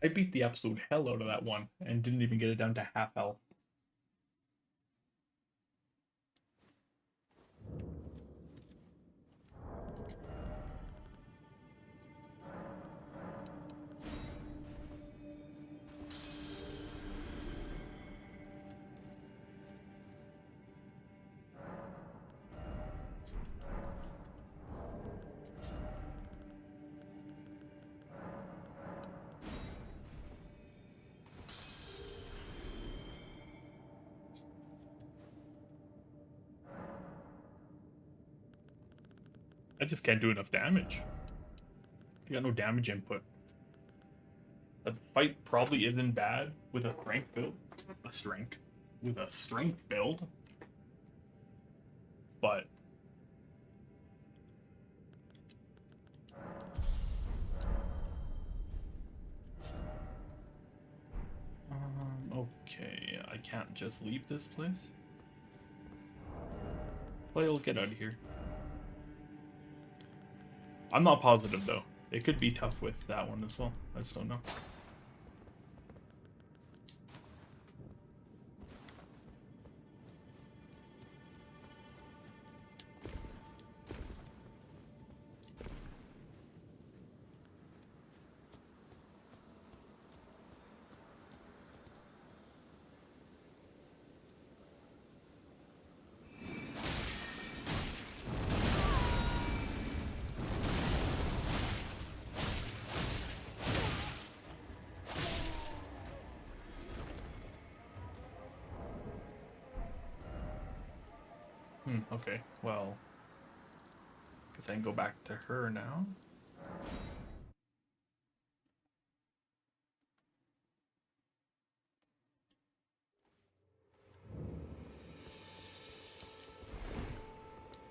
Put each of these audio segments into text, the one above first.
I beat the absolute hell out of that one and didn't even get it down to half health. I just can't do enough damage. I got no damage input. The fight probably isn't bad with a strength build. A strength. With a strength build. But okay, I can't just leave this place. I'll get out of here. I'm not positive though. It could be tough with that one as well. I just don't know. Okay, well, guess I can go back to her now.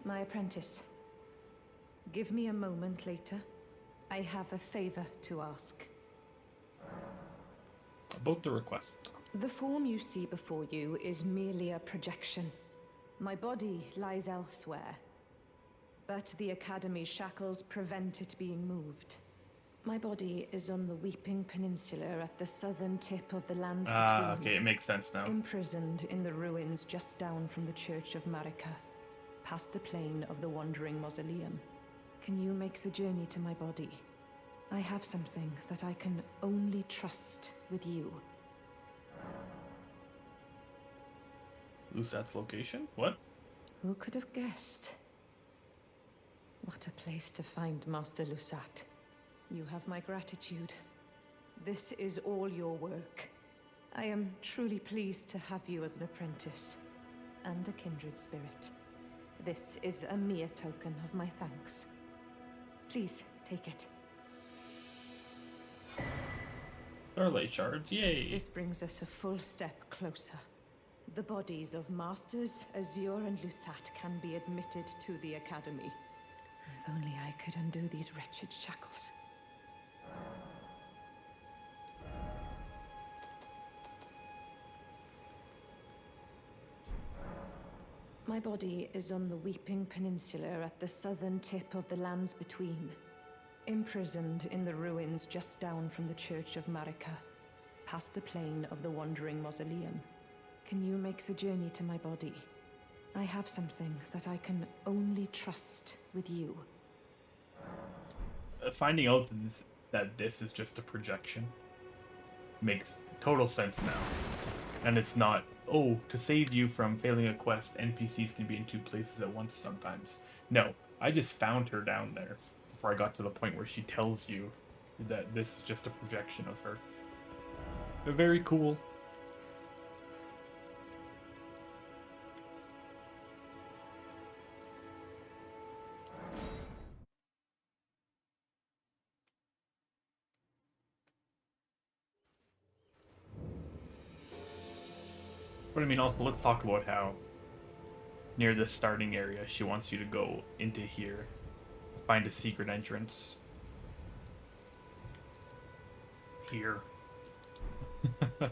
My apprentice, give me a moment later. I have a favor to ask. About the request. The form you see before you is merely a projection. My body lies elsewhere, but the Academy's shackles prevent it being moved. My body is on the Weeping Peninsula at the southern tip of the lands between. Ah, okay, it makes sense now. Imprisoned in the ruins just down from the Church of Marika, past the plain of the Wandering Mausoleum. Can you make the journey to my body? I have something that I can only trust with you. Lusat's location? What? Who could have guessed? What a place to find Master Lusat. You have my gratitude. This is all your work. I am truly pleased to have you as an apprentice, and a kindred spirit. This is a mere token of my thanks. Please, take it. Starlight shards, yay! This brings us a full step closer. The bodies of Masters Azure and Lusat can be admitted to the Academy. If only I could undo these wretched shackles. My body is on the Weeping Peninsula at the southern tip of the lands between. Imprisoned in the ruins just down from the Church of Marika, past the plain of the Wandering Mausoleum. Can you make the journey to my body? I have something that I can only trust with you. Finding out that this is just a projection makes total sense now. And it's not, oh, to save you from failing a quest, NPCs can be in two places at once sometimes. No, I just found her down there before I got to the point where she tells you that this is just a projection of her. They're very cool. But I mean, also, let's talk about how near the starting area, she wants you to go into here, find a secret entrance. Here. And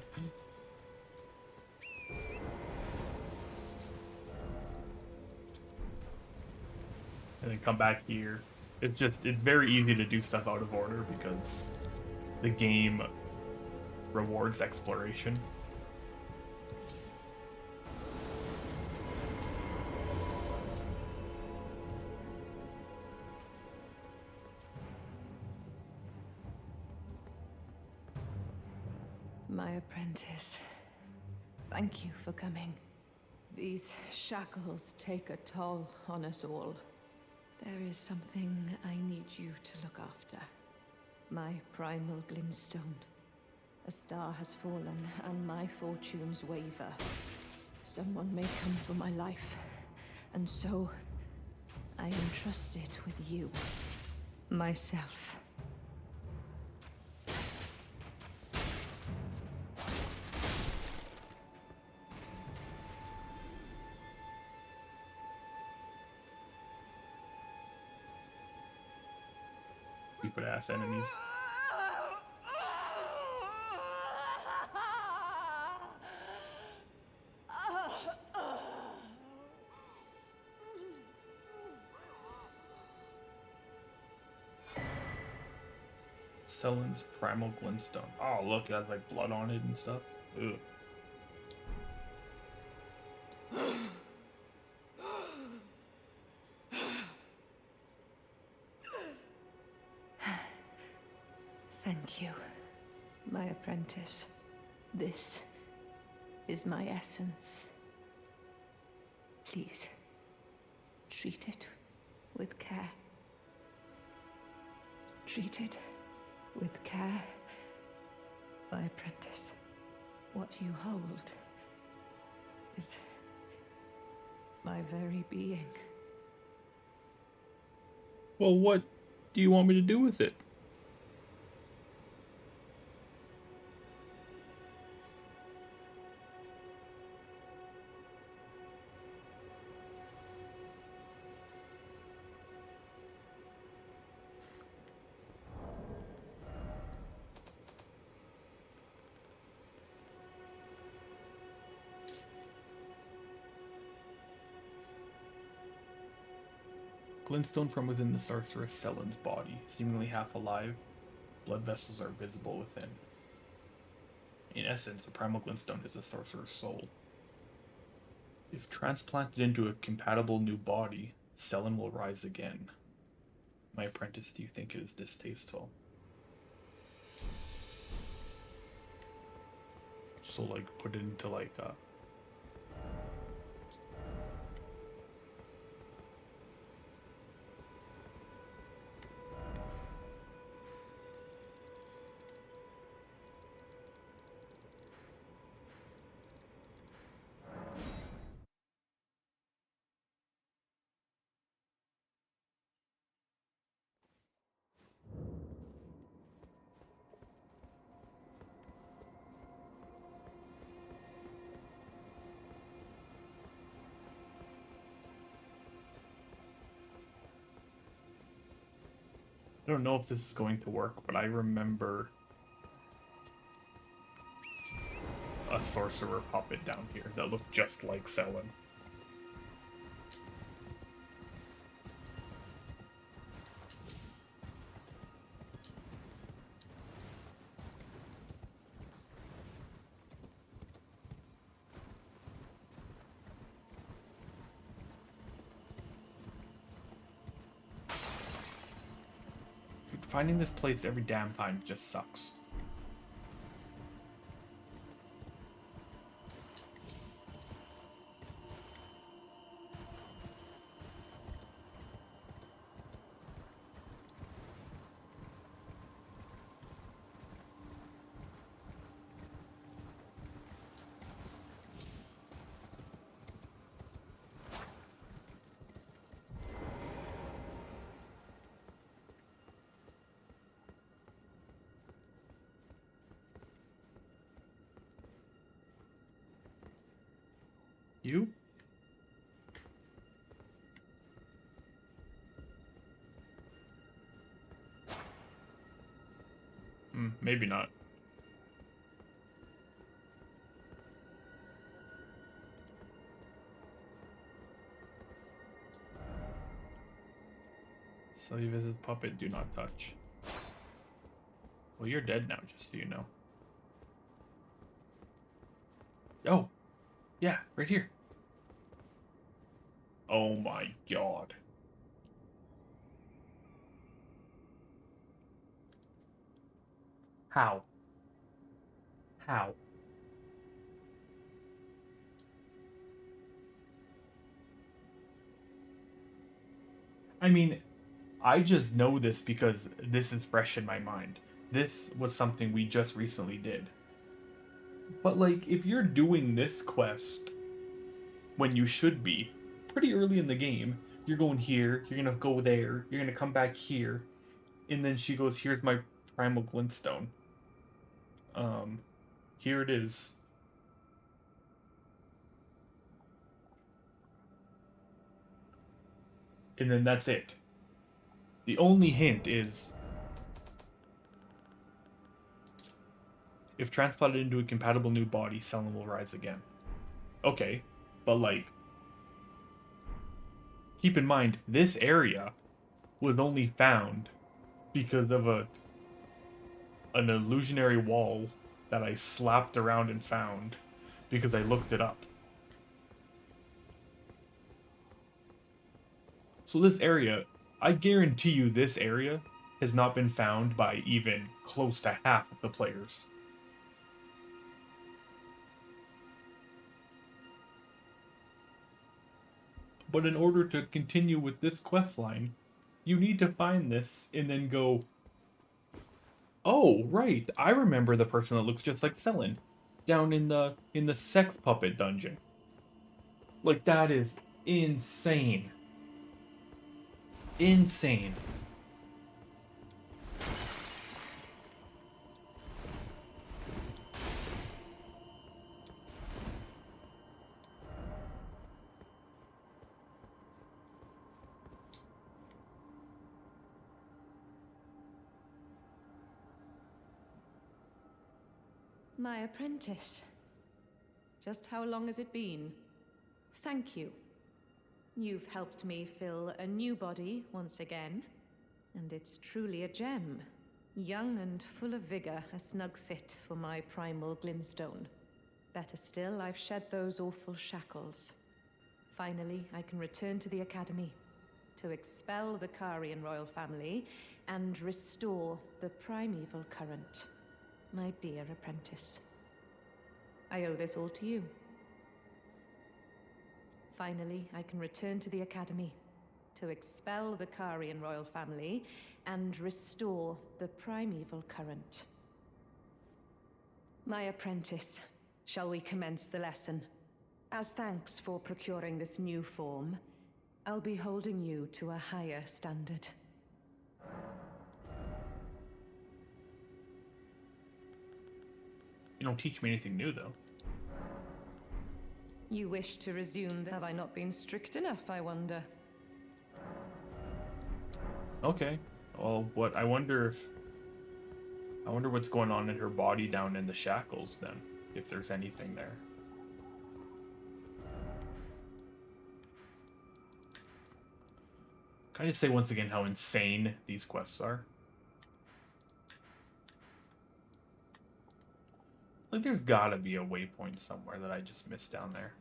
then come back here. It's very easy to do stuff out of order because the game rewards exploration. My apprentice, thank you for coming. These shackles take a toll on us all. There is something I need you to look after. My primal glintstone. A star has fallen, and my fortunes waver. Someone may come for my life, and so I entrust it with you. Myself. Stupid ass enemies. Sellen's primal glintstone. Oh, look, it has like blood on it and stuff. Ugh. Thank you, my apprentice. This is my essence. Please, treat it with care. Treat it with care, my apprentice. What you hold is my very being. Well, what do you want me to do with it? Glintstone from within the sorceress Sellen's body, seemingly half alive. Blood vessels are visible within. In essence, a primal glintstone is a sorcerer's soul. If transplanted into a compatible new body, Sellen will rise again. My apprentice, do you think it is distasteful? So, like, put it into, like, a... I don't know if this is going to work, but I remember a sorcerer puppet down here that looked just like Sellen. Finding this place every damn time just sucks. You? Maybe not. So you visit puppet, do not touch. Well, you're dead now, just so you know. Oh, yeah, right here. Oh my god. How? How? I mean, I just know this because this is fresh in my mind. This was something we just recently did. But, like, if you're doing this quest when you should be pretty early in the game, you're going here, you're gonna go there, you're gonna come back here, and then she goes, "Here's my primal glintstone. Um, here it is." And then that's it. The only hint is if transplanted into a compatible new body, Sellen will rise again. Okay, but like, keep in mind, this area was only found because of an illusionary wall that I slapped around and found because I looked it up. So this area, I guarantee you this area has not been found by even close to half of the players. But in order to continue with this quest line, you need to find this and then go, "Oh, right, I remember the person that looks just like Sellen down in the sex puppet dungeon." Like that is insane. Insane. My apprentice. Just how long has it been? Thank you. You've helped me fill a new body once again, and it's truly a gem. Young and full of vigor, a snug fit for my primal glintstone. Better still, I've shed those awful shackles. Finally, I can return to the Academy to expel the Karian royal family and restore the primeval current. My dear apprentice. I owe this all to you. Finally, I can return to the Academy to expel the Karian royal family and restore the primeval current. My apprentice, shall we commence the lesson? As thanks for procuring this new form, I'll be holding you to a higher standard. You don't teach me anything new though. You wish to resume? Have I not been strict enough, I wonder? Okay. Well, I wonder what's going on in her body down in the shackles then, if there's anything there. Can I just say once again how insane these quests are? Like, there's gotta be a waypoint somewhere that I just missed down there.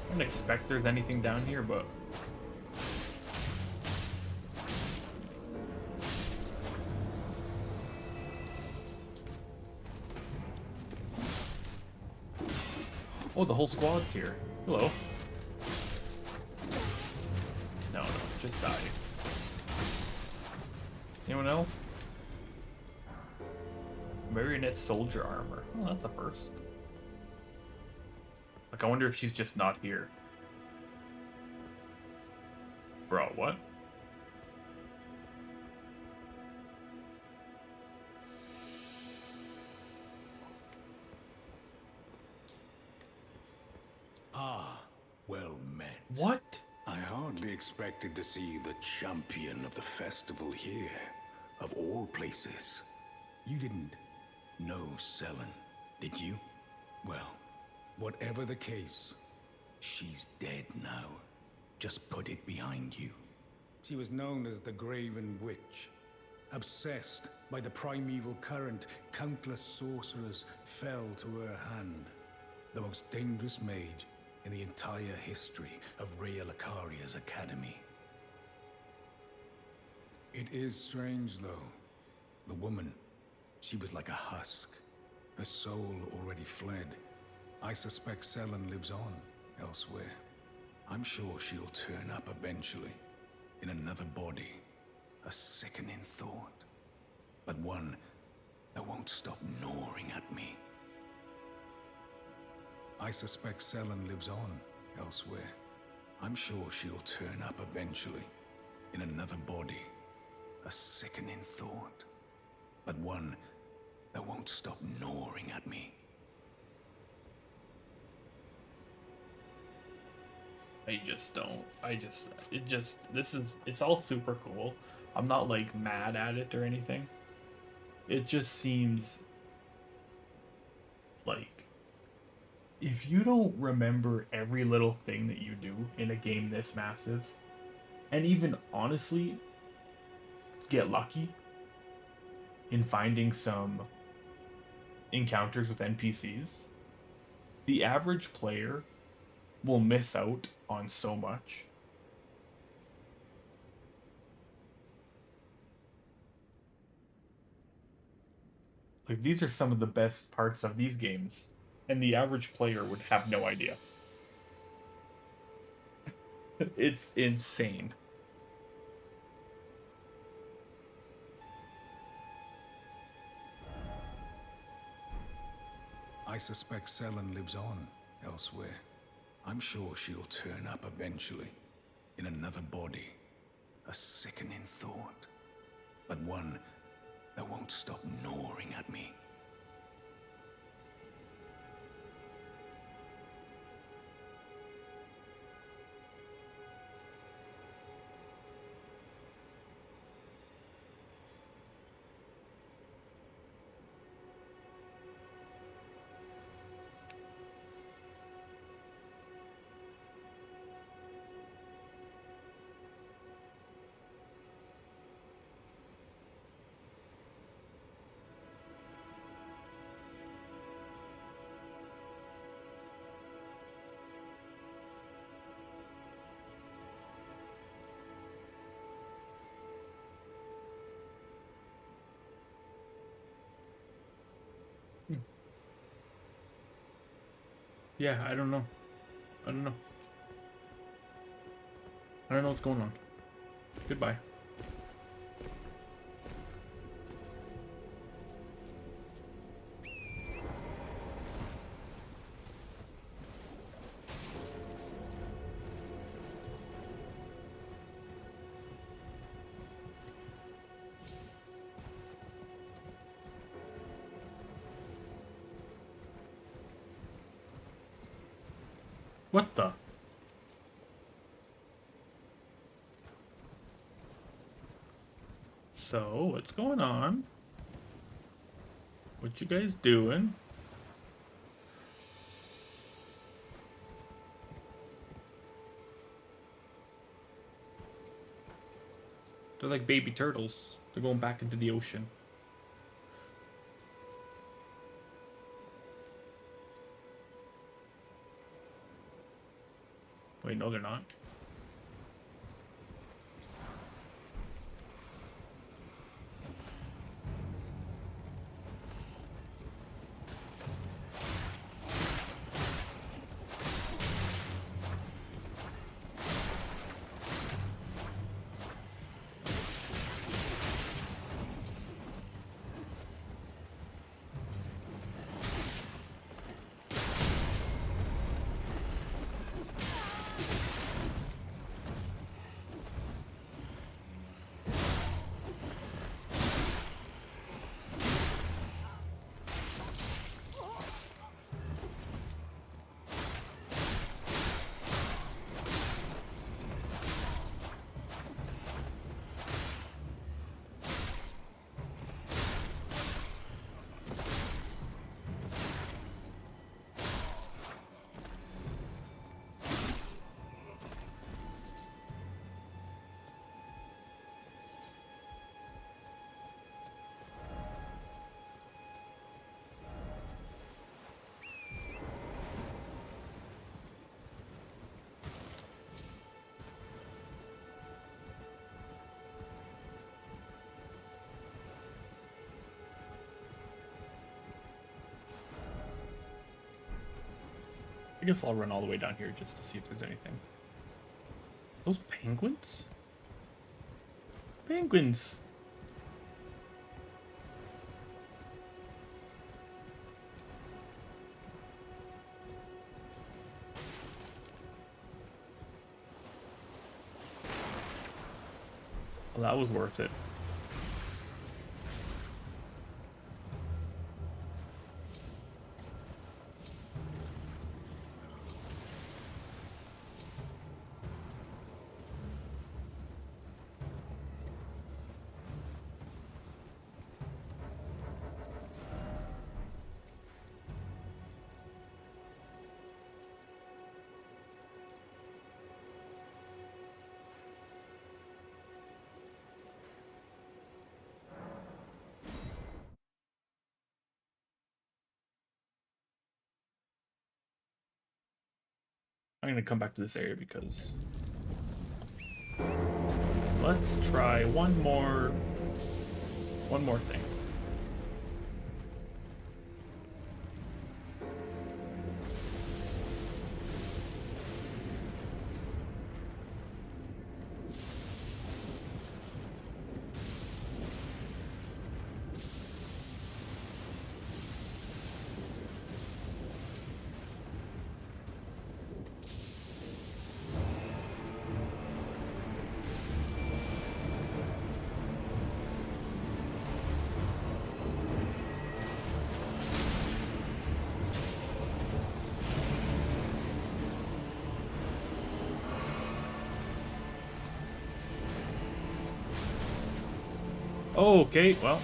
I didn't expect there's anything down here, but... Oh, the whole squad's here. Hello. No, just die. Anyone else? Marionette soldier armor. Oh, that's a first. Like, I wonder if she's just not here. Bro, what? Ah, well met. What? I hardly expected to see the champion of the festival here, of all places. You didn't know Sellen, did you? Well, whatever the case, she's dead now. Just put it behind you. She was known as the Graven Witch. Obsessed by the primeval current, countless sorcerers fell to her hand. The most dangerous mage in the entire history of Rhea Lacaria's academy. It is strange, though. The woman, she was like a husk. Her soul already fled. I suspect Sellen lives on elsewhere. I'm sure she'll turn up eventually, in another body. A sickening thought, but one that won't stop gnawing at me. I suspect Sellen lives on elsewhere. I'm sure she'll turn up eventually, in another body. A sickening thought, but one that won't stop gnawing at me. I just don't. It's all super cool. I'm not like mad at it or anything. It just seems like if you don't remember every little thing that you do in a game this massive, and even honestly get lucky in finding some encounters with NPCs, the average player will miss out on so much. Like, these are some of the best parts of these games, and the average player would have no idea. It's insane. I suspect Sellen lives on elsewhere. I'm sure she'll turn up eventually, in another body. A sickening thought, but one that won't stop gnawing at me. Yeah, I don't know. I don't know. I don't know what's going on. Goodbye. What the? So, what's going on? What you guys doing? They're like baby turtles. They're going back into the ocean. Wait, no, they're not. guess I'll run all the way down here just to see if there's anything. Those penguins? Penguins! Well, that was worth it. I'm gonna come back to this area because let's try one more thing. Oh, okay, well.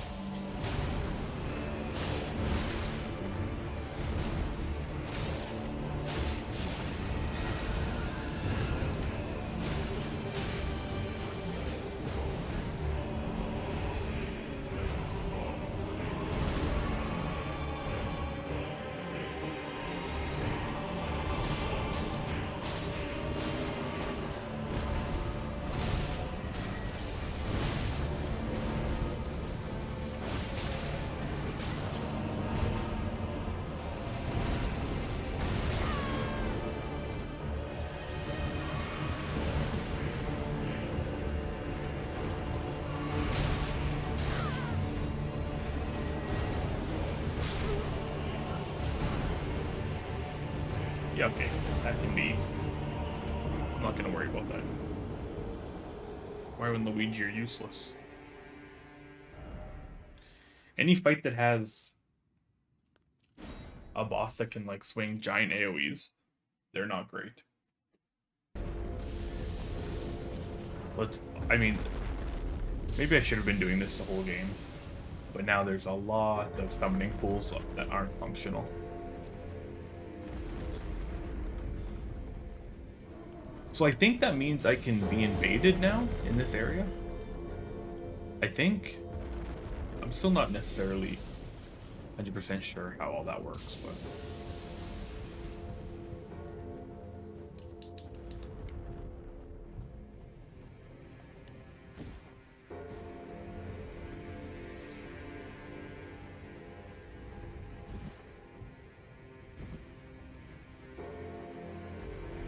Yeah, okay, that can be. I'm not gonna worry about that. Mario and Luigi are useless. Any fight that has a boss that can like swing giant AoEs, they're not great. I mean, maybe I should have been doing this the whole game, but now there's a lot of summoning pools that aren't functional. So I think that means I can be invaded now in this area. I think. I'm still not necessarily 100% sure how all that works, but...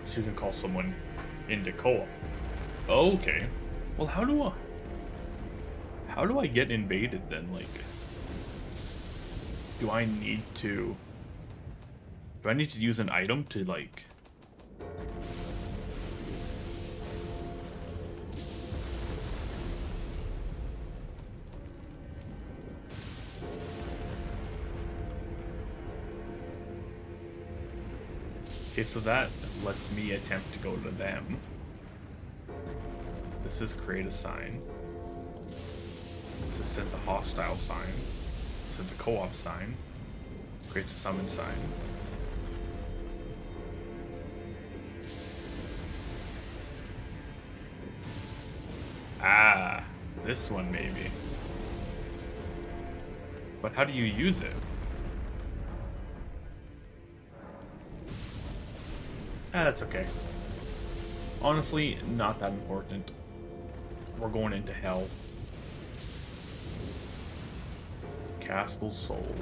So you can call someone into co-op. Okay. Well, how do I get invaded then? Like, do I need to use an item to like? Okay, so that lets me attempt to go to them. This is create a sign. This sends a hostile sign. Sends a co-op sign. Creates a summon sign. Ah, this one maybe. But how do you use it? Ah, that's okay. Honestly, not that important. We're going into hell. Castle Soul.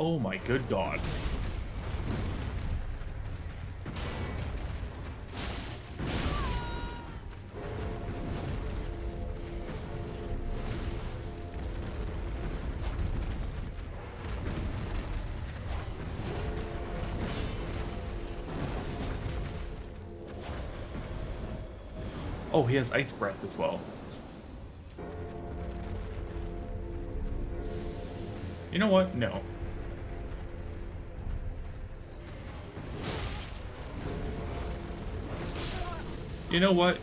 Oh my good god. Oh, he has ice breath as well. You know what? No. You know what?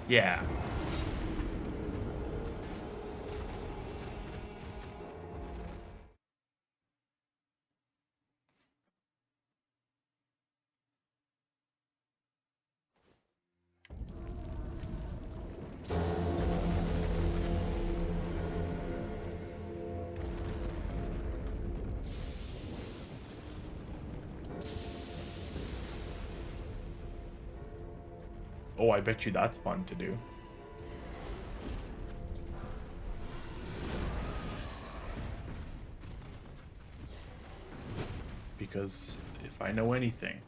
Yeah. Oh, I bet you that's fun to do. Because if I know anything,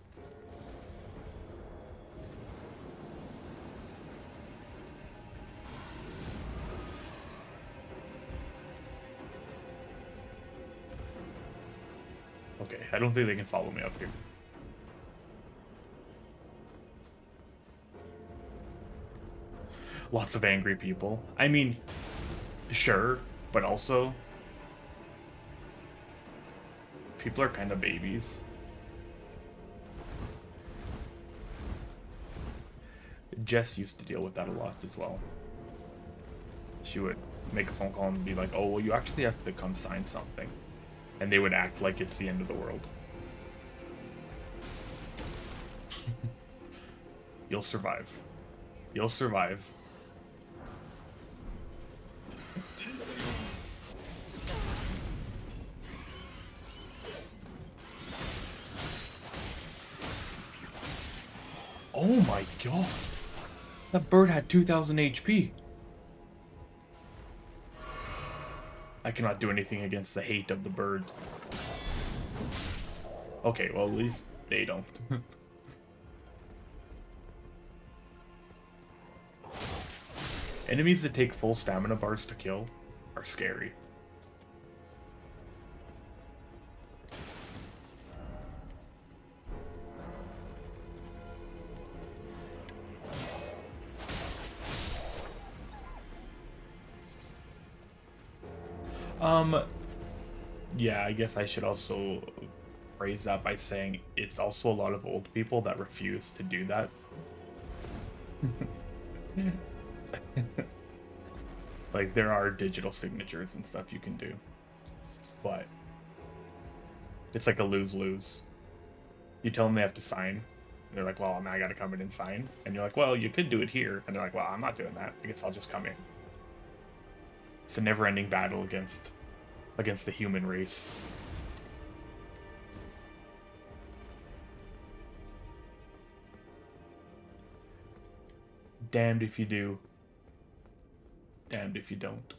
okay, I don't think they can follow me up here. Lots of angry people. I mean, sure, but also people are kind of babies. Jess used to deal with that a lot as well. She would make a phone call and be like, oh, well, you actually have to come sign something. And they would act like it's the end of the world. You'll survive. You'll survive. Oh my god. That bird had 2000 HP. I cannot do anything against the hate of the birds. Okay, well, at least they don't. Enemies that take full stamina bars to kill are scary. Yeah, I guess I should also phrase that by saying it's also a lot of old people that refuse to do that. Like, there are digital signatures and stuff you can do, but it's like a lose-lose. You tell them they have to sign, and they're like, well, now I gotta come in and sign. And you're like, well, you could do it here. And they're like, well, I'm not doing that. I guess I'll just come in. It's a never-ending battle against the human race. Damned if you do. Damned if you don't.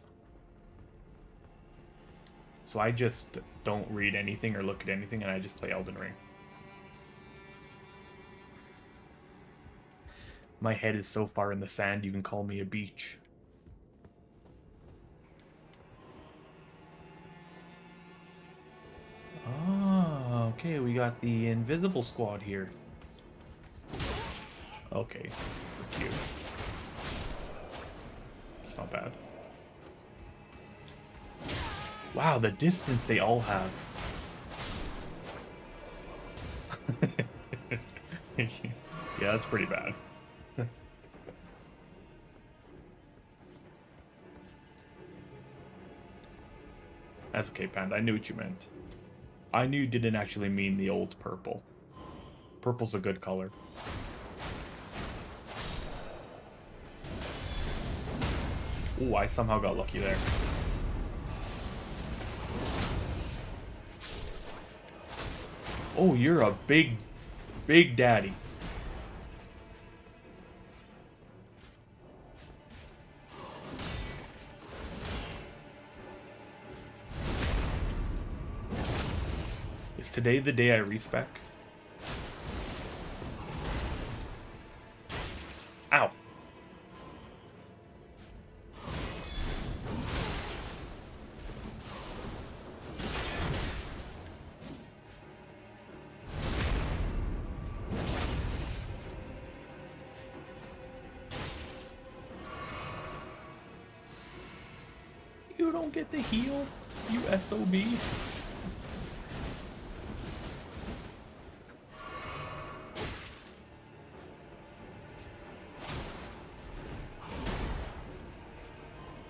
So I just don't read anything or look at anything, and I just play Elden Ring. My head is so far in the sand, you can call me a beach. Oh, okay, we got the invisible squad here. Okay, cute. It's not bad. Wow, the distance they all have. Yeah, that's pretty bad. That's okay, Panda. I knew what you meant. I knew you didn't actually mean the old purple. Purple's a good color. Ooh, I somehow got lucky there. Oh, you're a big daddy. Is today the day I respec? Ow. You don't get the heal, you SOB.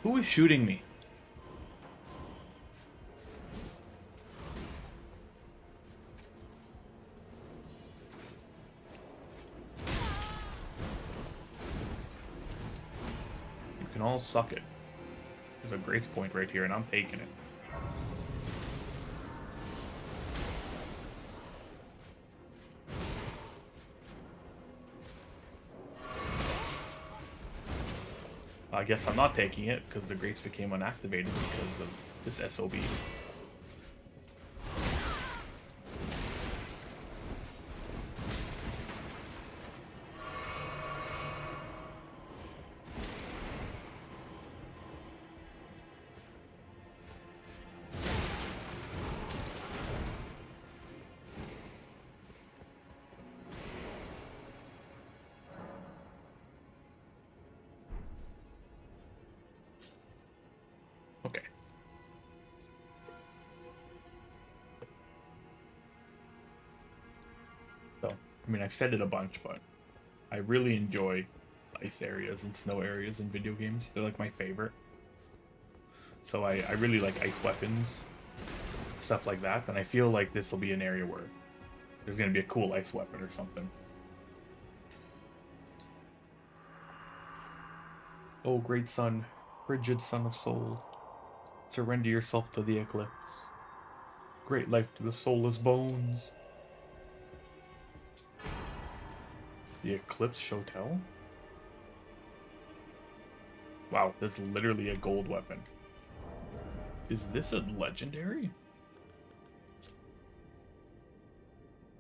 Who is shooting me? You can all suck it. There's a grace point right here, and I'm taking it. I guess I'm not taking it, because the grace became unactivated because of this SOB. Okay. So, I mean, I've said it a bunch, but I really enjoy ice areas and snow areas in video games. They're like my favorite. So I really like ice weapons, stuff like that, and I feel like this will be an area where there's going to be a cool ice weapon or something. Oh, great sun, frigid son of soul, surrender yourself to the eclipse. Great life to the soulless bones. The Eclipse Shotel? Wow, that's literally a gold weapon. Is this a legendary?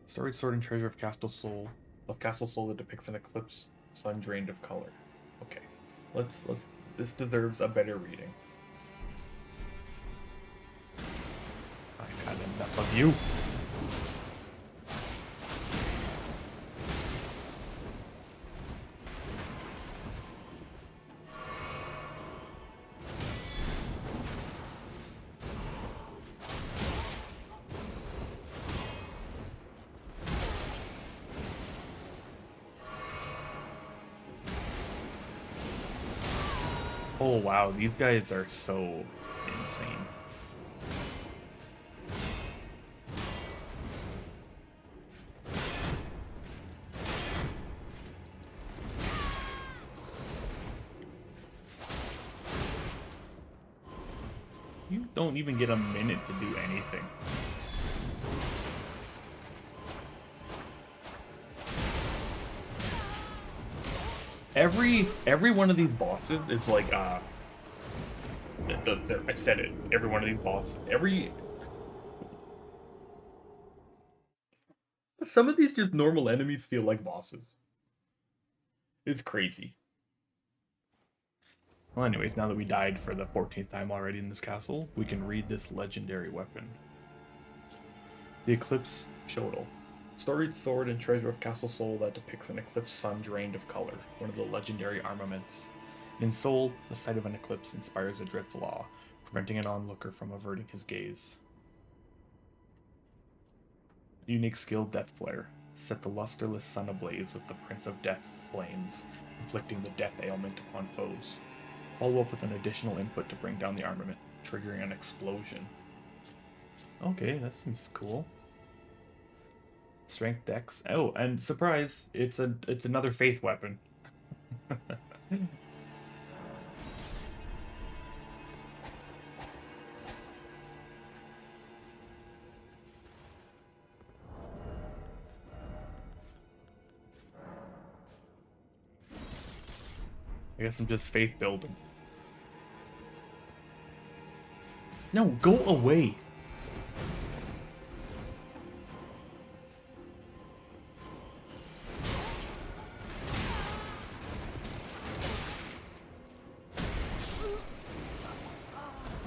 Storied sword and treasure of Castle Soul. Of Castle Soul that depicts an eclipse, sun drained of color. Okay. Let's this deserves a better reading. I've had enough of you. Oh wow, these guys are so insane. You don't even get a minute to do anything. Every one of these bosses is like I said it. Every one of these bosses, some of these just normal enemies feel like bosses. It's crazy. Well, anyways, now that we died for the 14th time already in this castle, we can read this legendary weapon. The Eclipse Shotel. Storied sword and treasure of Castle Soul that depicts an eclipse sun drained of color, one of the legendary armaments. In Soul, the sight of an eclipse inspires a dreadful awe, preventing an onlooker from averting his gaze. Unique skill, Death Flare. Set the lusterless sun ablaze with the Prince of Death's flames, inflicting the death ailment upon foes. Follow up with an additional input to bring down the armament, triggering an explosion. Okay, that seems cool. Strength Dex. Oh, and surprise, it's another faith weapon. I guess I'm just faith building. No, go away.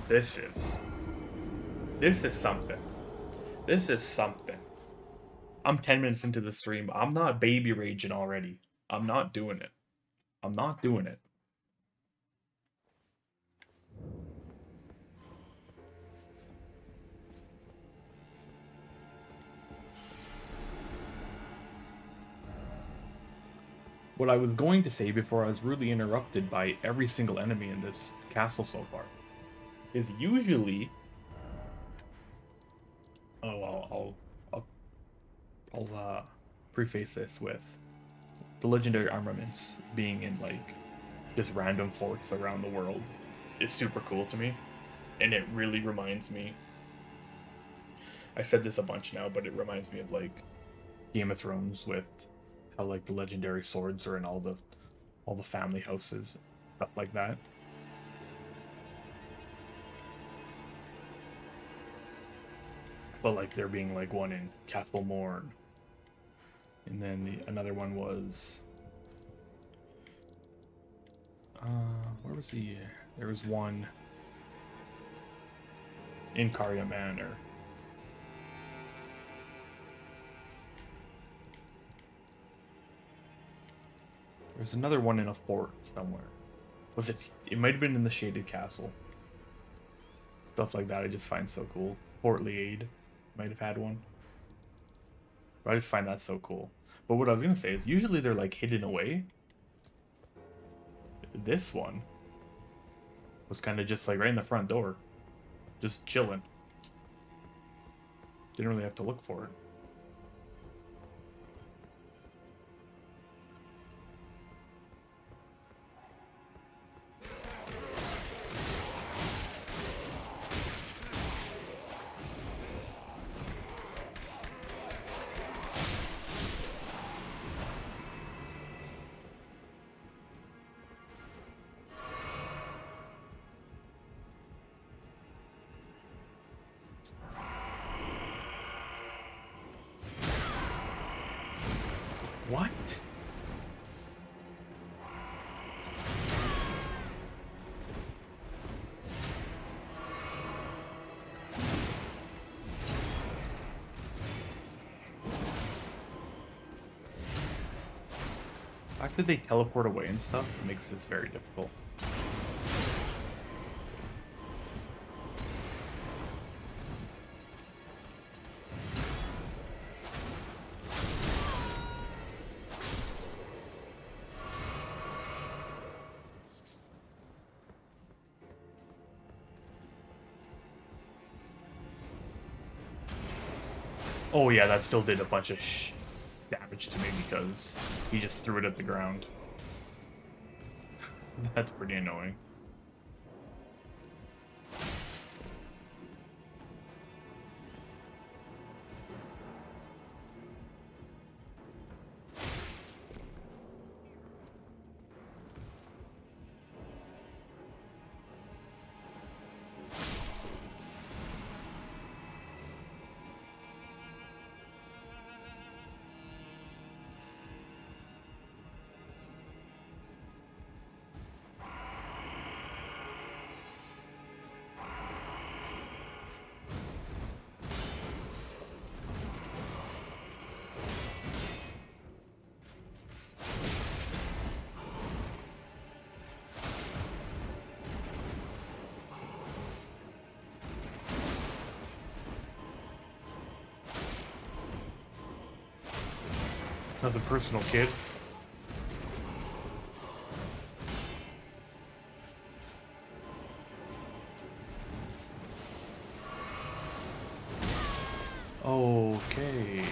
This is something. This is something. I'm 10 minutes into the stream. I'm not baby raging already. I'm not doing it. I'm not doing it. What I was going to say before I was rudely interrupted by every single enemy in this castle so far is usually... Oh, I'll preface this with the legendary armaments being in like just random forts around the world is super cool to me, and it really reminds me. I said this a bunch now, but it reminds me of like Game of Thrones with how like the legendary swords are in all the family houses, stuff like that. But like there being like one in Castle Morn, and then another one was where was the? There was one in Karya Manor. There's another one in a fort somewhere. Was it? It might have been in the Shaded Castle. Stuff like that I just find so cool. Fort Liade might have had one. But I just find that so cool. But what I was gonna say is usually they're like hidden away. This one was kind of just like right in the front door. Just chilling. Didn't really have to look for it. What? The fact that they teleport away and stuff makes this very difficult. Oh yeah, that still did a bunch of damage to me because he just threw it at the ground. That's pretty annoying. Nothing personal, kid. Okay.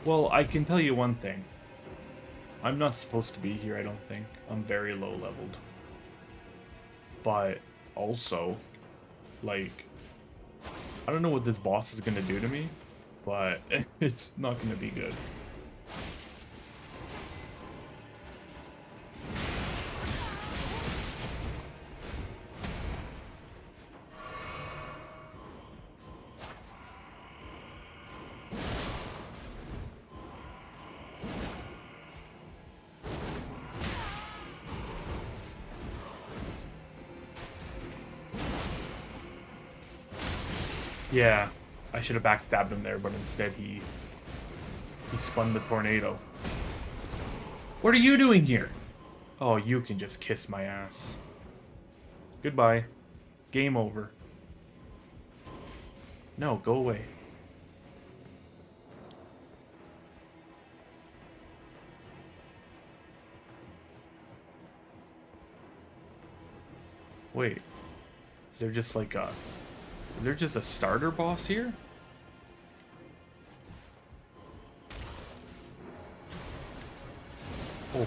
Well, I can tell you one thing. I'm not supposed to be here, I don't think. I'm very low leveled. But also, like, I don't know what this boss is gonna do to me, but it's not gonna be good. Yeah, I should have backstabbed him there, but instead he spun the tornado. What are you doing here? Oh, you can just kiss my ass. Goodbye. Game over. No, go away. Wait. Is there just like a... Is there just a starter boss here? Oh,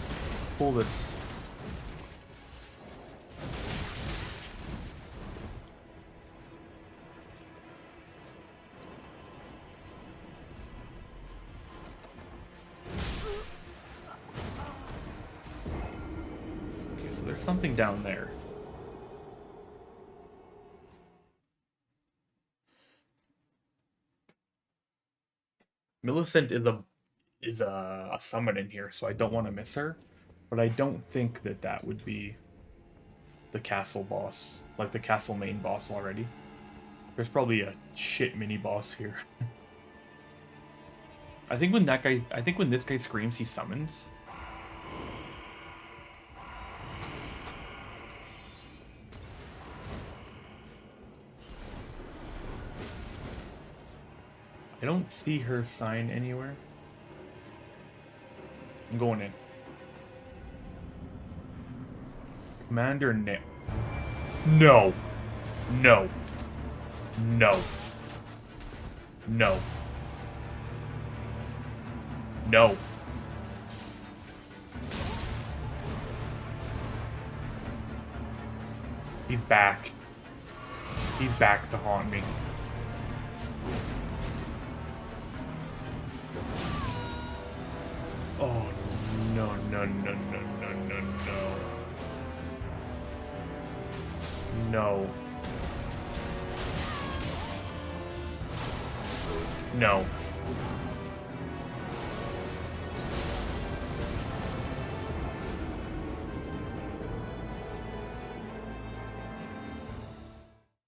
pull this. Okay, so there's something down there. Millicent is a summon in here, so I don't want to miss her. But I don't think that that would be the castle boss, like the castle main boss already. There's probably a shit mini boss here. I think when this guy screams, he summons. I don't see her sign anywhere. I'm going in. Commander Nick. No. No. No. No. No. He's back. He's back to haunt me. Oh, no, no, no, no, no, no, no. No. No.